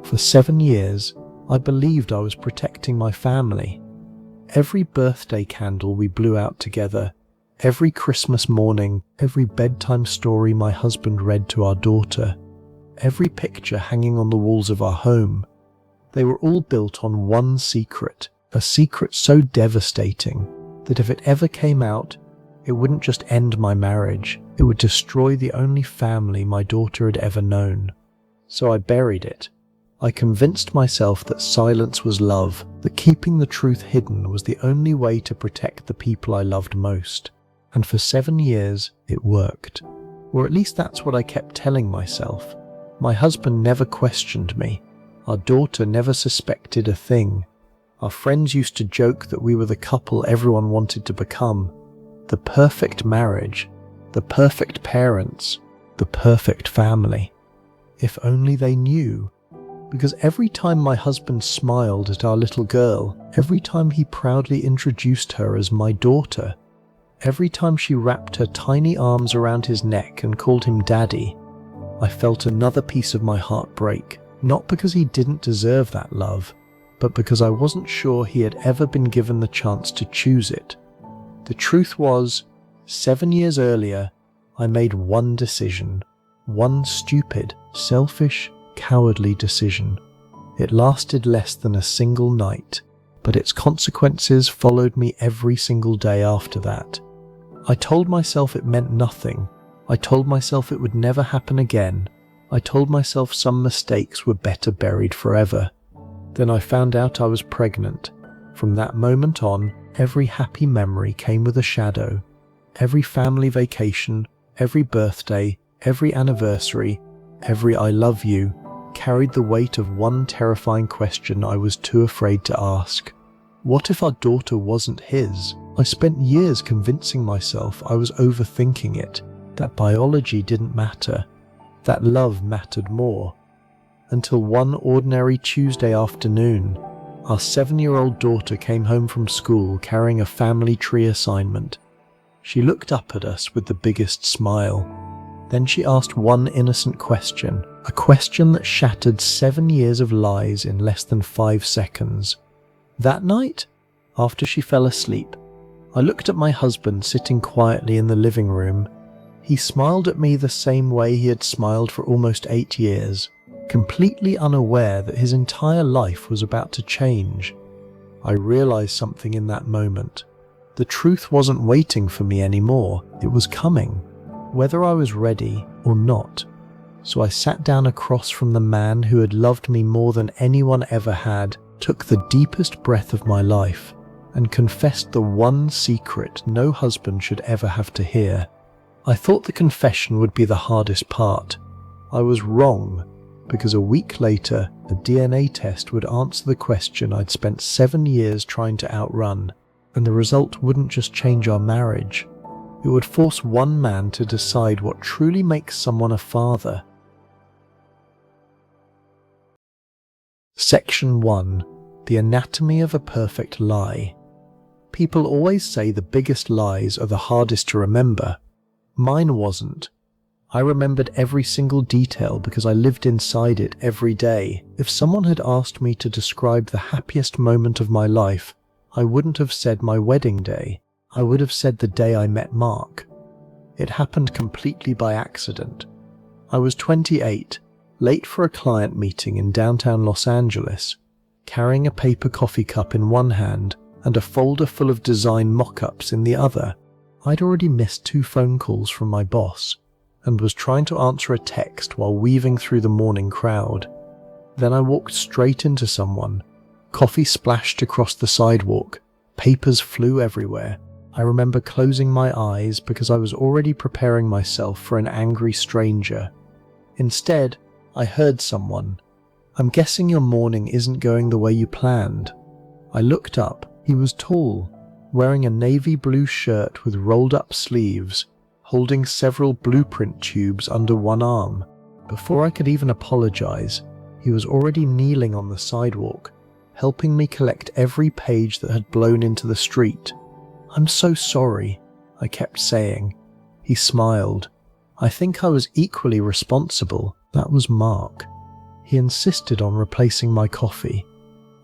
For 7 years, I believed I was protecting my family. Every birthday candle we blew out together, every Christmas morning, every bedtime story my husband read to our daughter, every picture hanging on the walls of our home, they were all built on one secret, a secret so devastating that if it ever came out, it wouldn't just end my marriage, it would destroy the only family my daughter had ever known. So I buried it. I convinced myself that silence was love, that keeping the truth hidden was the only way to protect the people I loved most. And for 7 years, it worked. Or at least that's what I kept telling myself. My husband never questioned me. Our daughter never suspected a thing. Our friends used to joke that we were the couple everyone wanted to become. The perfect marriage, the perfect parents, the perfect family. If only they knew. Because every time my husband smiled at our little girl, every time he proudly introduced her as my daughter, every time she wrapped her tiny arms around his neck and called him daddy, I felt another piece of my heart break. Not because he didn't deserve that love, but because I wasn't sure he had ever been given the chance to choose it. The truth was, 7 years earlier, I made one decision. One stupid, selfish, cowardly decision. It lasted less than a single night, but its consequences followed me every single day after that. I told myself it meant nothing. I told myself it would never happen again. I told myself some mistakes were better buried forever. Then I found out I was pregnant. From that moment on, every happy memory came with a shadow. Every family vacation, every birthday, every anniversary, every I love you, carried the weight of one terrifying question I was too afraid to ask. What if our daughter wasn't his? I spent years convincing myself I was overthinking it, that biology didn't matter, that love mattered more. Until one ordinary Tuesday afternoon, our 7-year-old daughter came home from school carrying a family tree assignment. She looked up at us with the biggest smile. Then she asked one innocent question, a question that shattered 7 years of lies in less than 5 seconds. That night, after she fell asleep, I looked at my husband sitting quietly in the living room. He smiled at me the same way he had smiled for almost 8 years, completely unaware that his entire life was about to change. I realized something in that moment. The truth wasn't waiting for me anymore, it was coming, whether I was ready or not. So I sat down across from the man who had loved me more than anyone ever had, took the deepest breath of my life, and confessed the one secret no husband should ever have to hear. I thought the confession would be the hardest part. I was wrong, because a week later, a DNA test would answer the question I'd spent 7 years trying to outrun, and the result wouldn't just change our marriage. It would force one man to decide what truly makes someone a father. Section 1. The Anatomy of a Perfect Lie. People always say the biggest lies are the hardest to remember. Mine wasn't. I remembered every single detail because I lived inside it every day. If someone had asked me to describe the happiest moment of my life, I wouldn't have said my wedding day. I would have said the day I met Mark. It happened completely by accident. I was 28, late for a client meeting in downtown Los Angeles, carrying a paper coffee cup in one hand and a folder full of design mock-ups in the other. I'd already missed 2 phone calls from my boss and was trying to answer a text while weaving through the morning crowd. Then I walked straight into someone. Coffee splashed across the sidewalk. Papers flew everywhere. I remember closing my eyes because I was already preparing myself for an angry stranger. Instead, I heard someone. "I'm guessing your morning isn't going the way you planned." I looked up. He was tall, wearing a navy blue shirt with rolled up sleeves, holding several blueprint tubes under one arm. Before I could even apologize, he was already kneeling on the sidewalk, helping me collect every page that had blown into the street. "I'm so sorry," I kept saying. He smiled. "I think I was equally responsible. That was Mark." He insisted on replacing my coffee.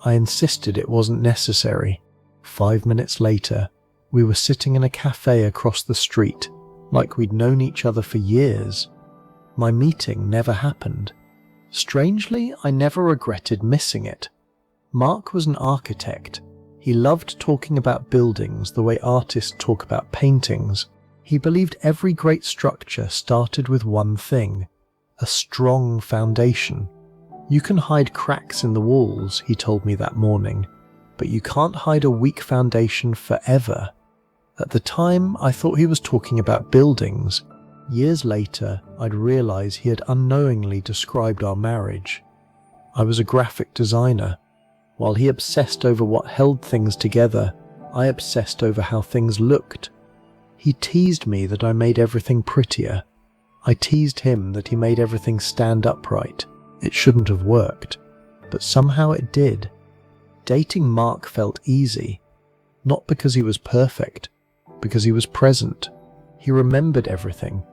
I insisted it wasn't necessary. 5 minutes later, we were sitting in a cafe across the street, like we'd known each other for years. My meeting never happened. Strangely, I never regretted missing it. Mark was an architect. He loved talking about buildings the way artists talk about paintings. He believed every great structure started with one thing: a strong foundation. You can hide cracks in the walls, he told me that morning, but you can't hide a weak foundation forever. At the time, I thought he was talking about buildings. Years later, I'd realize he had unknowingly described our marriage. I was a graphic designer. While he obsessed over what held things together, I obsessed over how things looked. He teased me that I made everything prettier. I teased him that he made everything stand upright. It shouldn't have worked, but somehow it did. Dating Mark felt easy, not because he was perfect, because he was present. He remembered everything.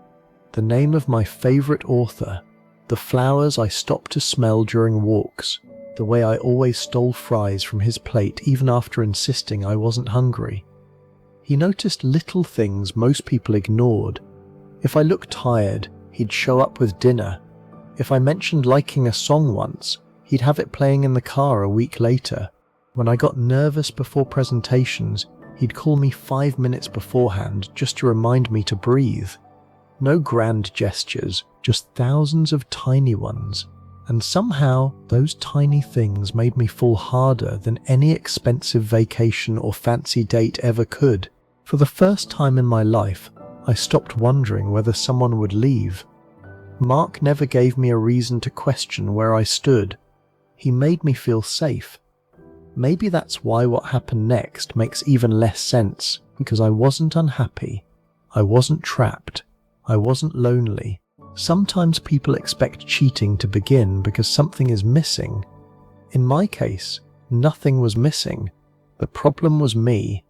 The name of my favorite author, the flowers I stopped to smell during walks, the way I always stole fries from his plate even after insisting I wasn't hungry. He noticed little things most people ignored. If I looked tired, he'd show up with dinner. If I mentioned liking a song once, he'd have it playing in the car a week later. When I got nervous before presentations, he'd call me 5 minutes beforehand just to remind me to breathe. No grand gestures, just thousands of tiny ones. And somehow, those tiny things made me fall harder than any expensive vacation or fancy date ever could. For the first time in my life, I stopped wondering whether someone would leave. Mark never gave me a reason to question where I stood. He made me feel safe. Maybe that's why what happened next makes even less sense, because I wasn't unhappy. I wasn't trapped. I wasn't lonely. Sometimes people expect cheating to begin because something is missing. In my case, nothing was missing. The problem was me.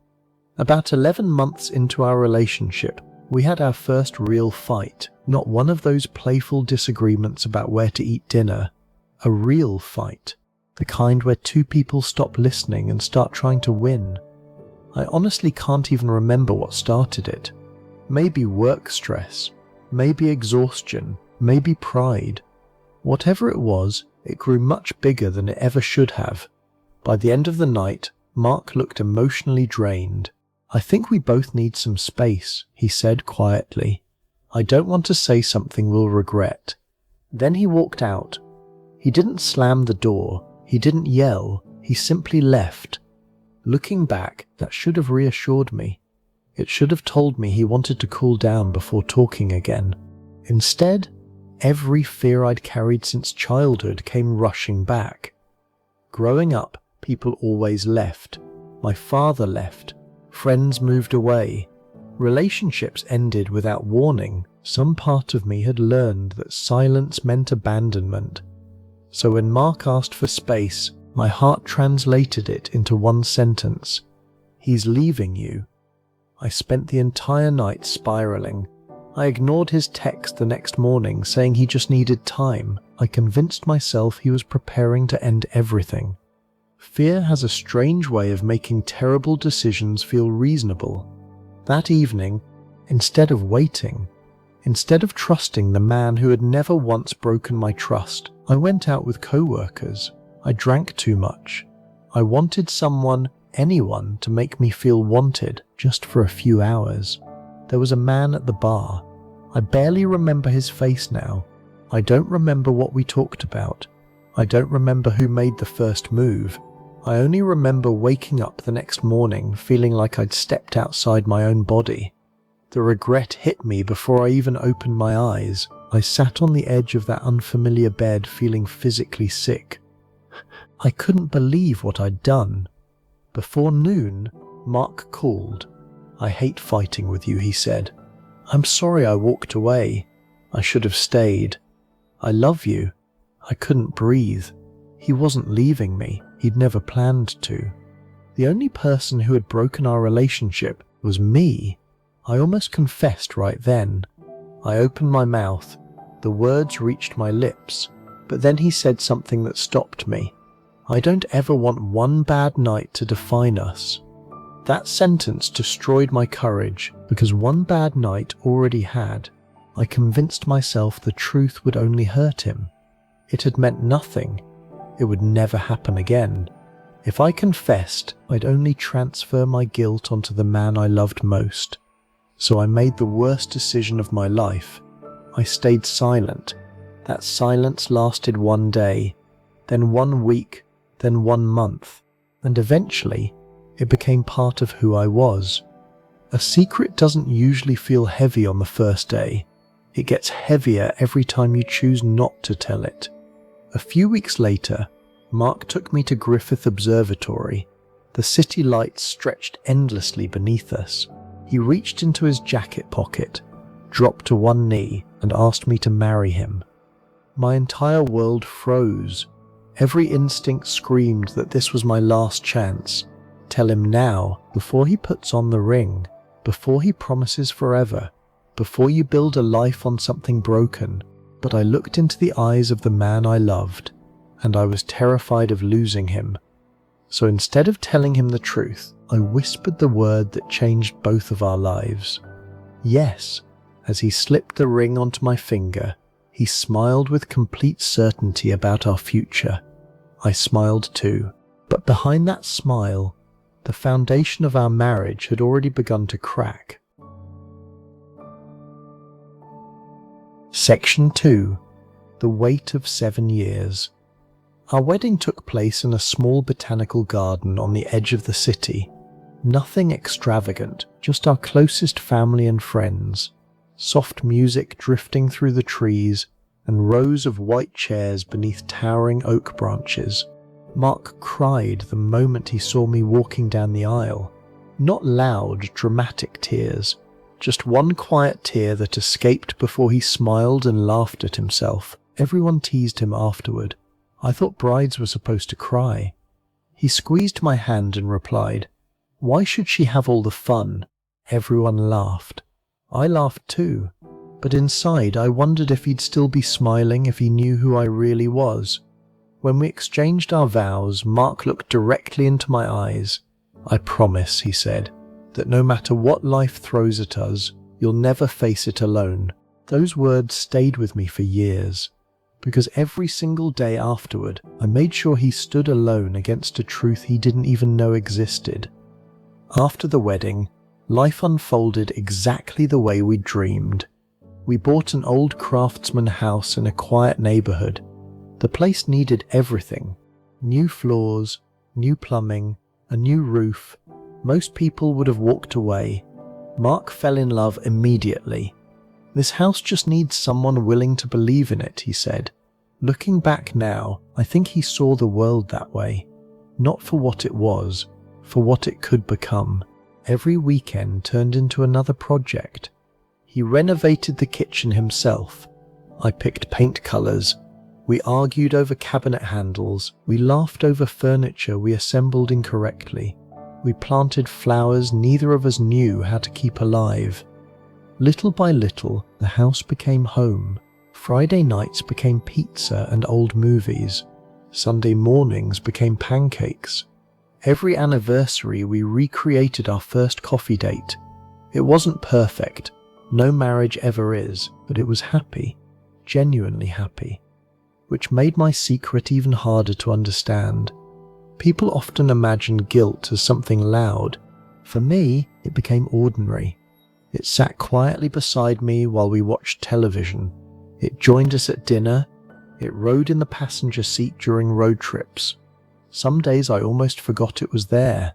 About 11 months into our relationship, we had our first real fight. Not one of those playful disagreements about where to eat dinner. A real fight. The kind where two people stop listening and start trying to win. I honestly can't even remember what started it. Maybe work stress. Maybe exhaustion. Maybe pride. Whatever it was, it grew much bigger than it ever should have. By the end of the night, Mark looked emotionally drained. "I think we both need some space," he said quietly. "I don't want to say something we'll regret." Then he walked out. He didn't slam the door. He didn't yell. He simply left. Looking back, that should have reassured me. It should have told me he wanted to cool down before talking again. Instead, every fear I'd carried since childhood came rushing back. Growing up, people always left. My father left. Friends moved away. Relationships ended without warning. Some part of me had learned that silence meant abandonment. So when Mark asked for space, my heart translated it into one sentence. "He's leaving you." I spent the entire night spiraling. I ignored his text the next morning saying he just needed time. I convinced myself he was preparing to end everything. Fear has a strange way of making terrible decisions feel reasonable. That evening, instead of waiting, instead of trusting the man who had never once broken my trust, I went out with co-workers. I drank too much. I wanted someone, anyone, to make me feel wanted just for a few hours. There was a man at the bar. I barely remember his face now. I don't remember what we talked about. I don't remember who made the first move. I only remember waking up the next morning feeling like I'd stepped outside my own body. The regret hit me before I even opened my eyes. I sat on the edge of that unfamiliar bed feeling physically sick. I couldn't believe what I'd done. Before noon, Mark called. "I hate fighting with you," he said. "I'm sorry I walked away. I should have stayed. I love you." I couldn't breathe. He wasn't leaving me. He'd never planned to. The only person who had broken our relationship was me. I almost confessed right then. I opened my mouth. The words reached my lips, But then he said something that stopped me. "I don't ever want one bad night to define us." That sentence destroyed my courage, because one bad night already had. I convinced myself the truth would only hurt him. It had meant nothing. It would never happen again. If I confessed, I'd only transfer my guilt onto the man I loved most. So I made the worst decision of my life. I stayed silent. That silence lasted one day, then 1 week, then 1 month, and eventually it became part of who I was. A secret doesn't usually feel heavy on the first day. It gets heavier every time you choose not to tell it. A few weeks later, Mark took me to Griffith Observatory. The city lights stretched endlessly beneath us. He reached into his jacket pocket, dropped to one knee, and asked me to marry him. My entire world froze. Every instinct screamed that this was my last chance. Tell him now, before he puts on the ring, before he promises forever, before you build a life on something broken. But I looked into the eyes of the man I loved, and I was terrified of losing him. So instead of telling him the truth, I whispered the word that changed both of our lives. Yes. As he slipped the ring onto my finger, he smiled with complete certainty about our future. I smiled too, but behind that smile, the foundation of our marriage had already begun to crack. Section 2. The Wait of 7 Years. Our wedding took place in a small botanical garden on the edge of the city. Nothing extravagant, just our closest family and friends. Soft music drifting through the trees, and rows of white chairs beneath towering oak branches. Mark cried the moment he saw me walking down the aisle. Not loud, dramatic tears, just one quiet tear that escaped before he smiled and laughed at himself. Everyone teased him afterward. I thought brides were supposed to cry. He squeezed my hand and replied, "Why should she have all the fun?" Everyone laughed. I laughed too, but inside I wondered if he'd still be smiling if he knew who I really was. When we exchanged our vows, Mark looked directly into my eyes. "I promise," he said, "that no matter what life throws at us, you'll never face it alone." Those words stayed with me for years, because every single day afterward, I made sure he stood alone against a truth he didn't even know existed. After the wedding, life unfolded exactly the way we dreamed. We bought an old craftsman house in a quiet neighborhood. The place needed everything. New floors, new plumbing, a new roof. Most people would have walked away. Mark fell in love immediately. "This house just needs someone willing to believe in it," he said. Looking back now, I think he saw the world that way. Not for what it was, for what it could become. Every weekend turned into another project. He renovated the kitchen himself. I picked paint colors. We argued over cabinet handles. We laughed over furniture we assembled incorrectly. We planted flowers neither of us knew how to keep alive. Little by little, the house became home. Friday nights became pizza and old movies. Sunday mornings became pancakes. Every anniversary we recreated our first coffee date. It wasn't perfect. No marriage ever is, but it was happy. Genuinely happy. Which made my secret even harder to understand. People often imagine guilt as something loud. For me, it became ordinary. It sat quietly beside me while we watched television. It joined us at dinner. It rode in the passenger seat during road trips. Some days I almost forgot it was there.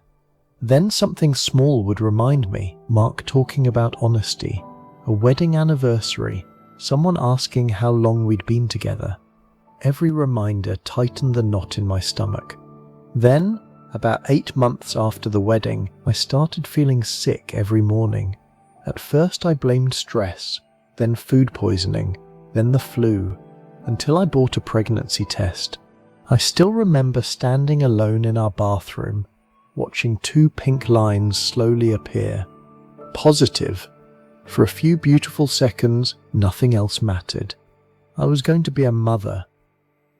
Then something small would remind me. Mark talking about honesty. A wedding anniversary. Someone asking how long we'd been together. Every reminder tightened the knot in my stomach. Then, about 8 months after the wedding, I started feeling sick every morning. At first I blamed stress, then food poisoning, then the flu, until I bought a pregnancy test. I still remember standing alone in our bathroom, watching 2 pink lines slowly appear. Positive. For a few beautiful seconds, nothing else mattered. I was going to be a mother.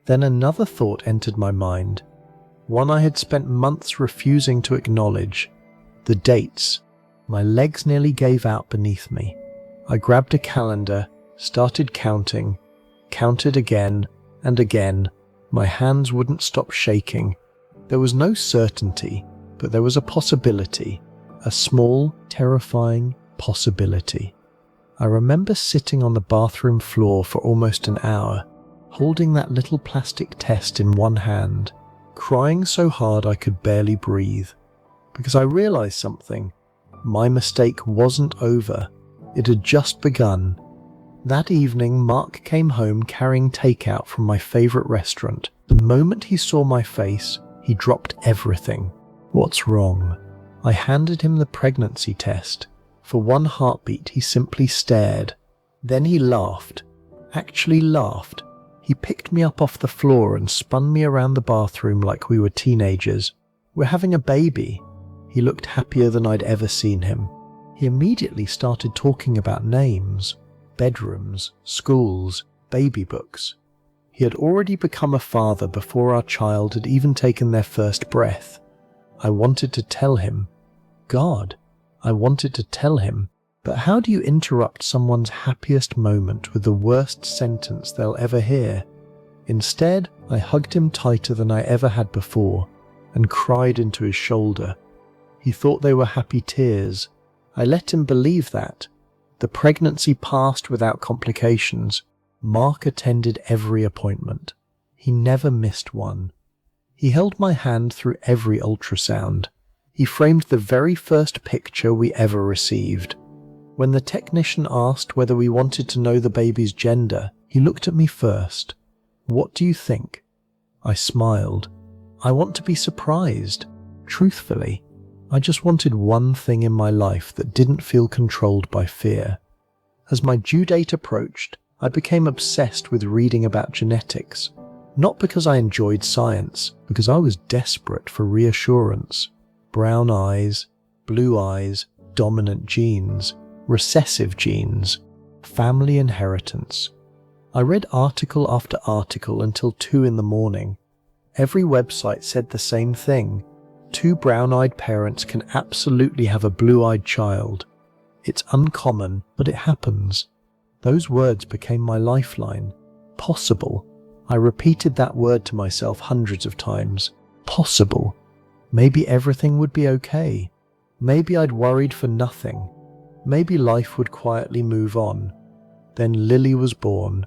Then another thought entered my mind, one I had spent months refusing to acknowledge. The dates. My legs nearly gave out beneath me. I grabbed a calendar, started counting, counted again and again. My hands wouldn't stop shaking. There was no certainty, but there was a possibility, a small, terrifying possibility. I remember sitting on the bathroom floor for almost an hour, holding that little plastic test in one hand, crying so hard I could barely breathe, because I realized something. My mistake wasn't over. It had just begun. That evening, Mark came home carrying takeout from my favorite restaurant. The moment he saw my face, he dropped everything. What's wrong? I handed him the pregnancy test. For one heartbeat, he simply stared. Then he laughed. Actually laughed. He picked me up off the floor and spun me around the bathroom like we were teenagers. "We're having a baby." He looked happier than I'd ever seen him. He immediately started talking about names, bedrooms, schools, baby books. He had already become a father before our child had even taken their first breath. I wanted to tell him. God, I wanted to tell him. But how do you interrupt someone's happiest moment with the worst sentence they'll ever hear? Instead, I hugged him tighter than I ever had before and cried into his shoulder. He thought they were happy tears. I let him believe that. The pregnancy passed without complications. Mark attended every appointment. He never missed one. He held my hand through every ultrasound. He framed the very first picture we ever received. When the technician asked whether we wanted to know the baby's gender, he looked at me first. "What do you think?" I smiled. I want to be surprised. Truthfully, I just wanted one thing in my life that didn't feel controlled by fear. As my due date approached, I became obsessed with reading about genetics. Not because I enjoyed science, because I was desperate for reassurance. Brown eyes, blue eyes, dominant genes, recessive genes, family inheritance. I read article after article until 2 in the morning. Every website said the same thing. 2 brown-eyed parents can absolutely have a blue-eyed child. It's uncommon, but it happens. Those words became my lifeline. Possible. I repeated that word to myself hundreds of times. Possible. Maybe everything would be okay. Maybe I'd worried for nothing. Maybe life would quietly move on. Then Lily was born.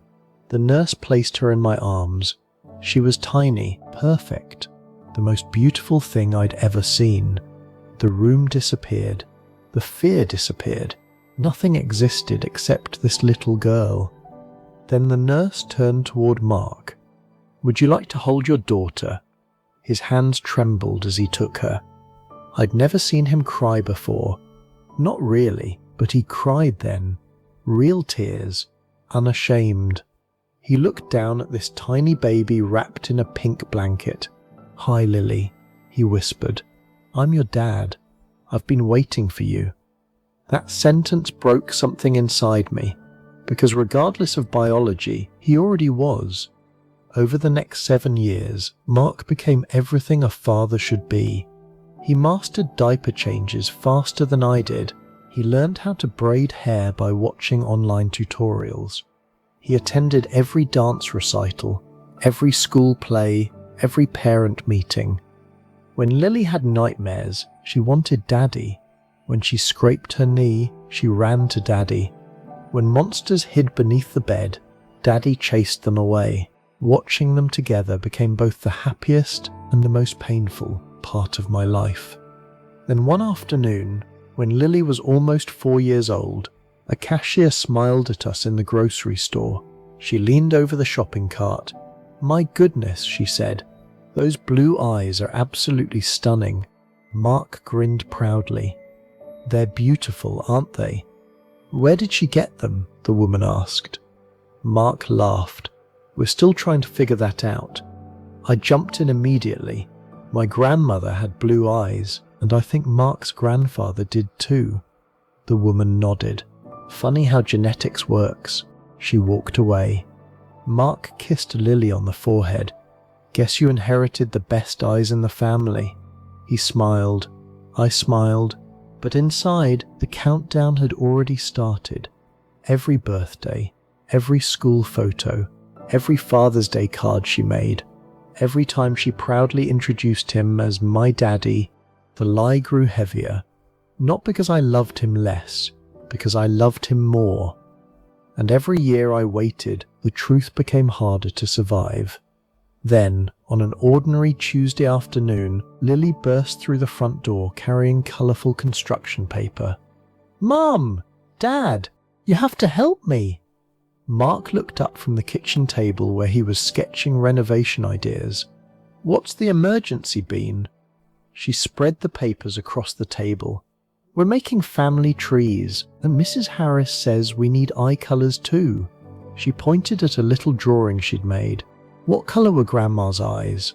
The nurse placed her in my arms. She was tiny, perfect, the most beautiful thing I'd ever seen. The room disappeared. The fear disappeared. Nothing existed except this little girl. Then the nurse turned toward Mark. "Would you like to hold your daughter?" His hands trembled as he took her. I'd never seen him cry before. Not really, but he cried then. Real tears, unashamed. He looked down at this tiny baby wrapped in a pink blanket. "Hi, Lily," he whispered. "I'm your dad. I've been waiting for you." That sentence broke something inside me, because regardless of biology, he already was. Over the next 7 years, Mark became everything a father should be. He mastered diaper changes faster than I did. He learned how to braid hair by watching online tutorials. He attended every dance recital, every school play, every parent meeting. When Lily had nightmares, she wanted Daddy. When she scraped her knee, she ran to Daddy. When monsters hid beneath the bed, Daddy chased them away. Watching them together became both the happiest and the most painful part of my life. Then one afternoon, when Lily was almost 4 years old, a cashier smiled at us in the grocery store. She leaned over the shopping cart. "My goodness," she said, "those blue eyes are absolutely stunning." Mark grinned proudly. "They're beautiful, aren't they?" "Where did she get them?" the woman asked. Mark laughed. "We're still trying to figure that out." I jumped in immediately. My grandmother had blue eyes, and I think Mark's grandfather did too. The woman nodded. "Funny how genetics works." She walked away. Mark kissed Lily on the forehead. "Guess you inherited the best eyes in the family." He smiled. I smiled. But inside, the countdown had already started. Every birthday, every school photo, every Father's Day card she made, every time she proudly introduced him as my daddy, the lie grew heavier. Not because I loved him less, because I loved him more. And every year I waited, the truth became harder to survive. Then, on an ordinary Tuesday afternoon, Lily burst through the front door carrying colourful construction paper. "Mum! Dad! You have to help me!" Mark looked up from the kitchen table where he was sketching renovation ideas. "What's the emergency been?" She spread the papers across the table. "We're making family trees, and Mrs. Harris says we need eye colours too." She pointed at a little drawing she'd made. "What colour were Grandma's eyes?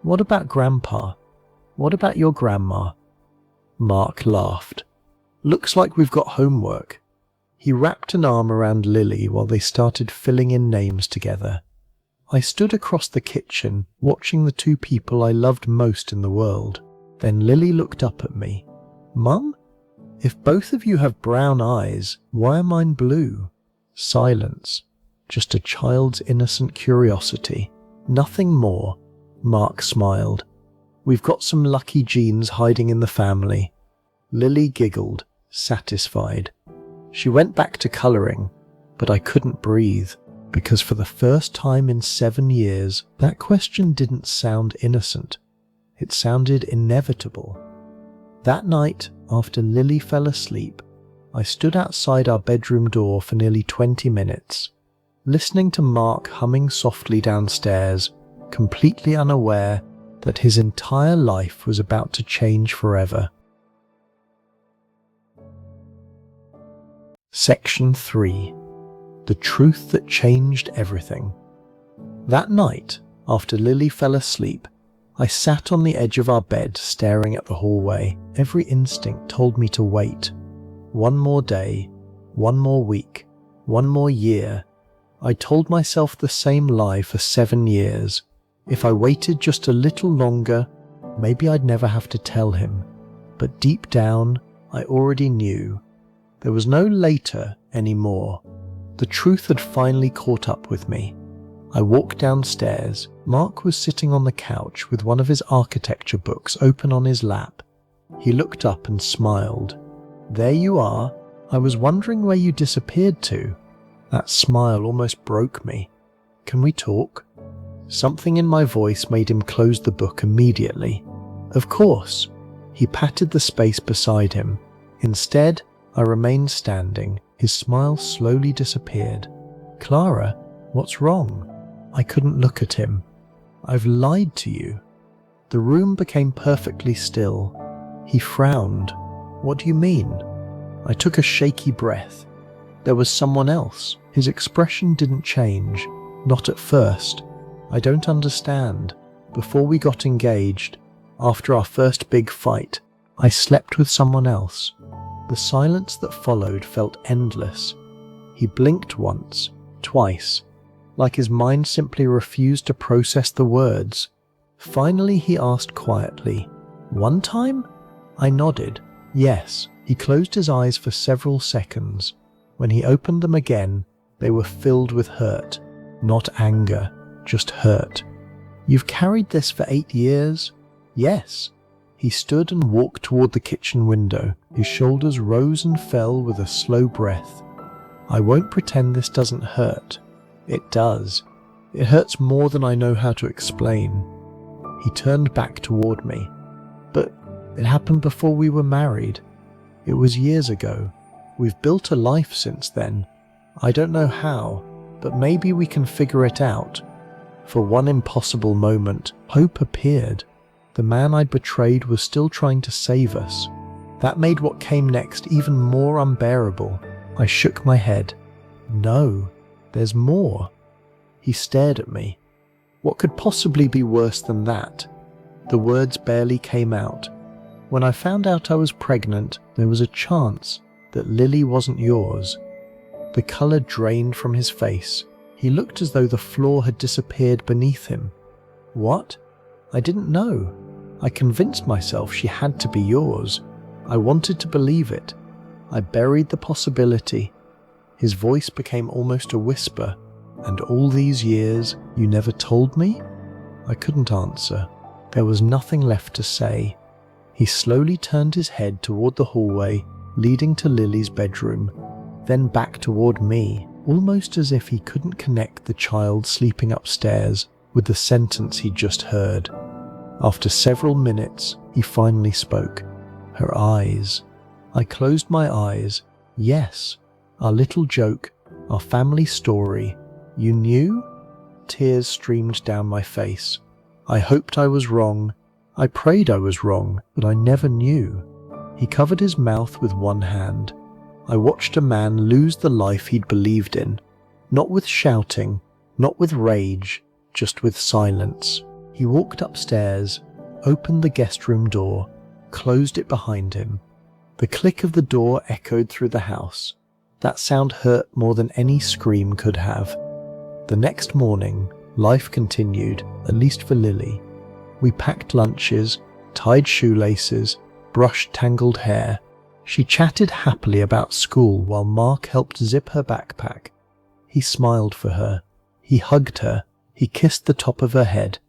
What about Grandpa? What about your grandma?" Mark laughed. "Looks like we've got homework." He wrapped an arm around Lily while they started filling in names together. I stood across the kitchen, watching the two people I loved most in the world. Then Lily looked up at me. "Mum, if both of you have brown eyes, why are mine blue?" Silence. Just a child's innocent curiosity. Nothing more. Mark smiled. "We've got some lucky genes hiding in the family." Lily giggled, satisfied. She went back to colouring, but I couldn't breathe, because for the first time in 7 years, that question didn't sound innocent. It sounded inevitable. That night, after Lily fell asleep, I stood outside our bedroom door for nearly 20 minutes, listening to Mark humming softly downstairs, completely unaware that his entire life was about to change forever. Section 3. The Truth That Changed Everything. That night, after Lily fell asleep, I sat on the edge of our bed staring at the hallway. Every instinct told me to wait. One more day, one more week, one more year. I told myself the same lie for 7 years. If I waited just a little longer, maybe I'd never have to tell him. But deep down, I already knew. There was no later anymore. The truth had finally caught up with me. I walked downstairs. Mark was sitting on the couch with one of his architecture books open on his lap. He looked up and smiled. "There you are. I was wondering where you disappeared to." That smile almost broke me. "Can we talk?" Something in my voice made him close the book immediately. "Of course." He patted the space beside him. Instead, I remained standing. His smile slowly disappeared. "Clara, what's wrong?" I couldn't look at him. "I've lied to you." The room became perfectly still. He frowned. "What do you mean?" I took a shaky breath. There was someone else. His expression didn't change. Not at first. "I don't understand. Before we got engaged, after our first big fight, I slept with someone else." The silence that followed felt endless. He blinked once, twice, like his mind simply refused to process the words. Finally he asked quietly, "One time?" I nodded. Yes. He closed his eyes for several seconds. When he opened them again, they were filled with hurt. Not anger, just hurt. "You've carried this for 8 years?" "Yes." He stood and walked toward the kitchen window. His shoulders rose and fell with a slow breath. "I won't pretend this doesn't hurt. It does. It hurts more than I know how to explain." He turned back toward me. "But it happened before we were married. It was years ago. We've built a life since then. I don't know how, but maybe we can figure it out." For one impossible moment, hope appeared. The man I'd betrayed was still trying to save us. That made what came next even more unbearable. I shook my head. "No, there's more." He stared at me. What could possibly be worse than that? The words barely came out. "When I found out I was pregnant, there was a chance that Lily wasn't yours." The colour drained from his face. He looked as though the floor had disappeared beneath him. What? I didn't know. I convinced myself she had to be yours. I wanted to believe it. I buried the possibility. His voice became almost a whisper. And all these years, you never told me? I couldn't answer. There was nothing left to say. He slowly turned his head toward the hallway leading to Lily's bedroom, then back toward me, almost as if he couldn't connect the child sleeping upstairs with the sentence he'd just heard. After several minutes, he finally spoke. Her eyes. I closed my eyes. Yes, our little joke, our family story. You knew? Tears streamed down my face. I hoped I was wrong. I prayed I was wrong, but I never knew. He covered his mouth with one hand. I watched a man lose the life he'd believed in. Not with shouting, not with rage, just with silence. He walked upstairs, opened the guest room door, closed it behind him. The click of the door echoed through the house. That sound hurt more than any scream could have. The next morning, life continued, at least for Lily. We packed lunches, tied shoelaces, brushed tangled hair. She chatted happily about school while Mark helped zip her backpack. He smiled for her. He hugged her. He kissed the top of her head.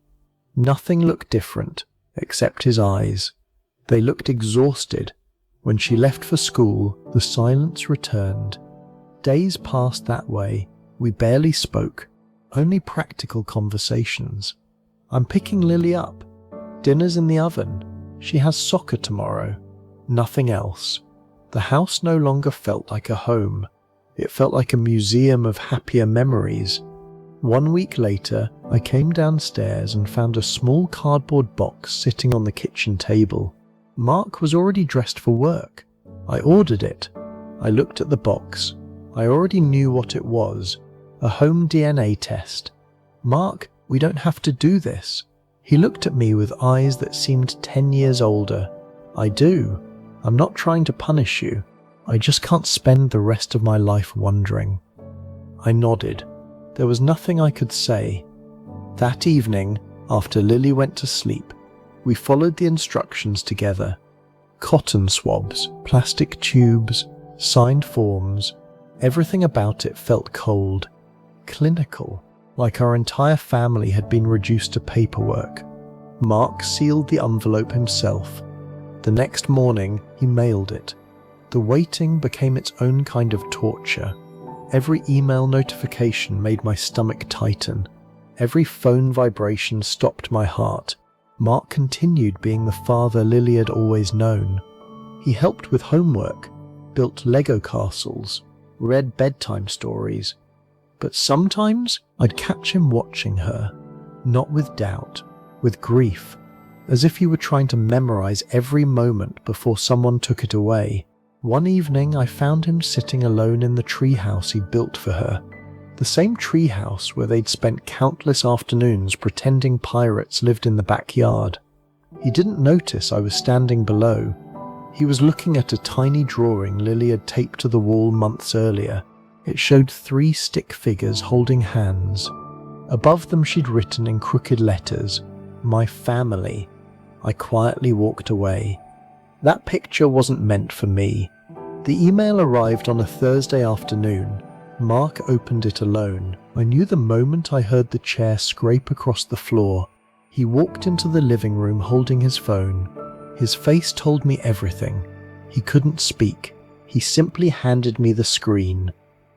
Nothing looked different, except his eyes. They looked exhausted. When she left for school, the silence returned. Days passed that way. We barely spoke. Only practical conversations. I'm picking Lily up. Dinner's in the oven. She has soccer tomorrow. Nothing else. The house no longer felt like a home. It felt like a museum of happier memories. 1 week later, I came downstairs and found a small cardboard box sitting on the kitchen table. Mark was already dressed for work. I ordered it. I looked at the box. I already knew what it was. A home DNA test. Mark, we don't have to do this. He looked at me with eyes that seemed 10 years older. I do. I'm not trying to punish you. I just can't spend the rest of my life wondering. I nodded. There was nothing I could say. That evening, after Lily went to sleep, we followed the instructions together. Cotton swabs, plastic tubes, signed forms. Everything about it felt cold. Clinical. Like our entire family had been reduced to paperwork. Mark sealed the envelope himself. The next morning, he mailed it. The waiting became its own kind of torture. Every email notification made my stomach tighten. Every phone vibration stopped my heart. Mark continued being the father Lily had always known. He helped with homework, built Lego castles, read bedtime stories. But sometimes I'd catch him watching her, not with doubt, with grief, as if he were trying to memorize every moment before someone took it away. One evening I found him sitting alone in the treehouse he'd built for her, the same treehouse where they'd spent countless afternoons pretending pirates lived in the backyard. He didn't notice I was standing below. He was looking at a tiny drawing Lily had taped to the wall months earlier. It showed 3 stick figures holding hands. Above them she'd written in crooked letters, "My family." I quietly walked away. That picture wasn't meant for me. The email arrived on a Thursday afternoon. Mark opened it alone. I knew the moment I heard the chair scrape across the floor. He walked into the living room holding his phone. His face told me everything. He couldn't speak. He simply handed me the screen.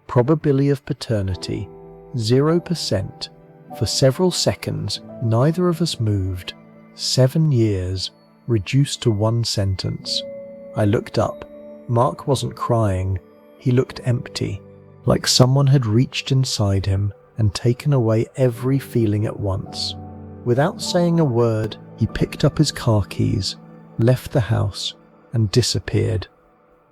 Probability of paternity, 0%. For several seconds, neither of us moved. 7 years, reduced to 1 sentence. I looked up. Mark wasn't crying. He looked empty, like someone had reached inside him and taken away every feeling at once. Without saying a word, he picked up his car keys, left the house, and disappeared.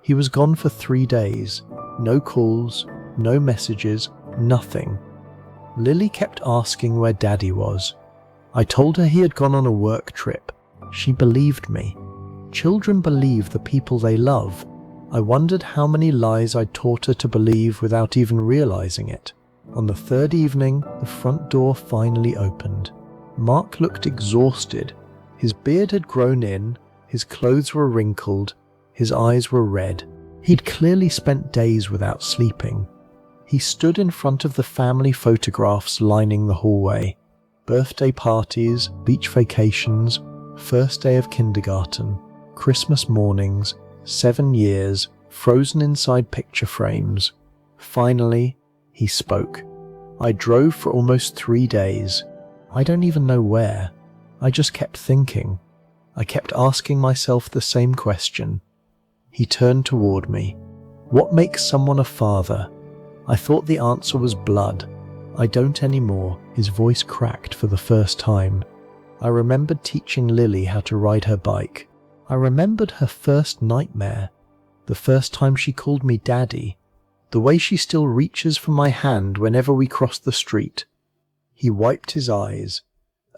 He was gone for 3 days. No calls, no messages, nothing. Lily kept asking where Daddy was. I told her he had gone on a work trip. She believed me. Children believe the people they love. I wondered how many lies I'd taught her to believe without even realizing it. On the third evening, the front door finally opened. Mark looked exhausted. His beard had grown in, his clothes were wrinkled, his eyes were red. He'd clearly spent days without sleeping. He stood in front of the family photographs lining the hallway. Birthday parties, beach vacations, first day of kindergarten, Christmas mornings, 7 years, frozen inside picture frames. Finally, he spoke. I drove for almost 3 days. I don't even know where. I just kept thinking. I kept asking myself the same question. He turned toward me. What makes someone a father? I thought the answer was blood. I don't anymore. His voice cracked for the first time. I remembered teaching Lily how to ride her bike. I remembered her first nightmare. The first time she called me daddy. The way she still reaches for my hand whenever we cross the street. He wiped his eyes.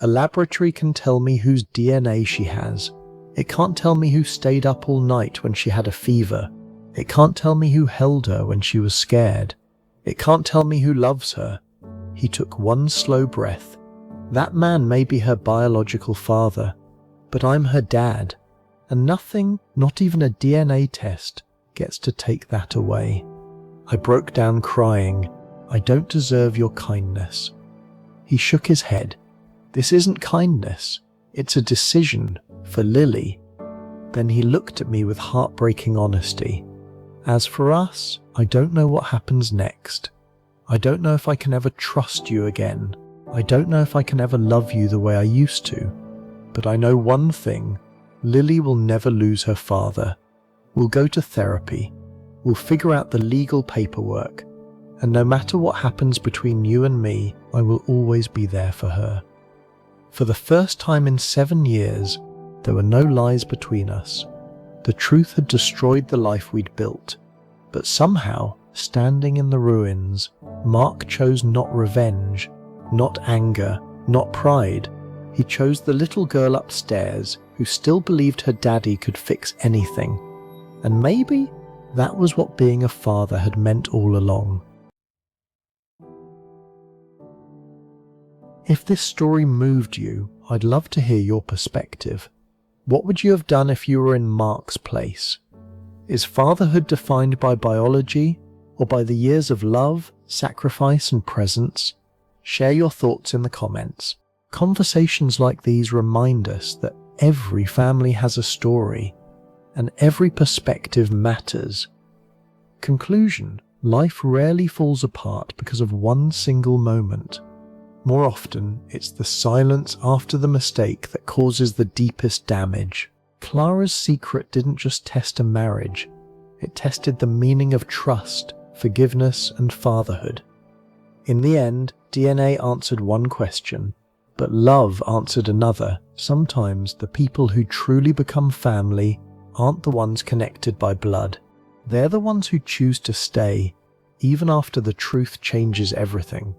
A laboratory can tell me whose DNA she has. It can't tell me who stayed up all night when she had a fever. It can't tell me who held her when she was scared. It can't tell me who loves her. He took one slow breath. That man may be her biological father, but I'm her dad, and nothing, not even a DNA test, gets to take that away. I broke down crying. I don't deserve your kindness. He shook his head. This isn't kindness. It's a decision for Lily. Then he looked at me with heartbreaking honesty. As for us, I don't know what happens next. I don't know if I can ever trust you again. I don't know if I can ever love you the way I used to. But I know one thing. Lily will never lose her father. We'll go to therapy. We'll figure out the legal paperwork. And no matter what happens between you and me, I will always be there for her. For the first time in 7 years, there were no lies between us. The truth had destroyed the life we'd built. But somehow, standing in the ruins, Mark chose not revenge, not anger, not pride. He chose the little girl upstairs who still believed her daddy could fix anything. And maybe that was what being a father had meant all along. If this story moved you, I'd love to hear your perspective. What would you have done if you were in Mark's place? Is fatherhood defined by biology, or by the years of love, sacrifice, and presence? Share your thoughts in the comments. Conversations like these remind us that every family has a story, and every perspective matters. Conclusion: life rarely falls apart because of one single moment. More often, it's the silence after the mistake that causes the deepest damage. Clara's secret didn't just test a marriage, it tested the meaning of trust, forgiveness, and fatherhood. In the end, DNA answered one question, but love answered another. Sometimes the people who truly become family aren't the ones connected by blood. They're the ones who choose to stay, even after the truth changes everything.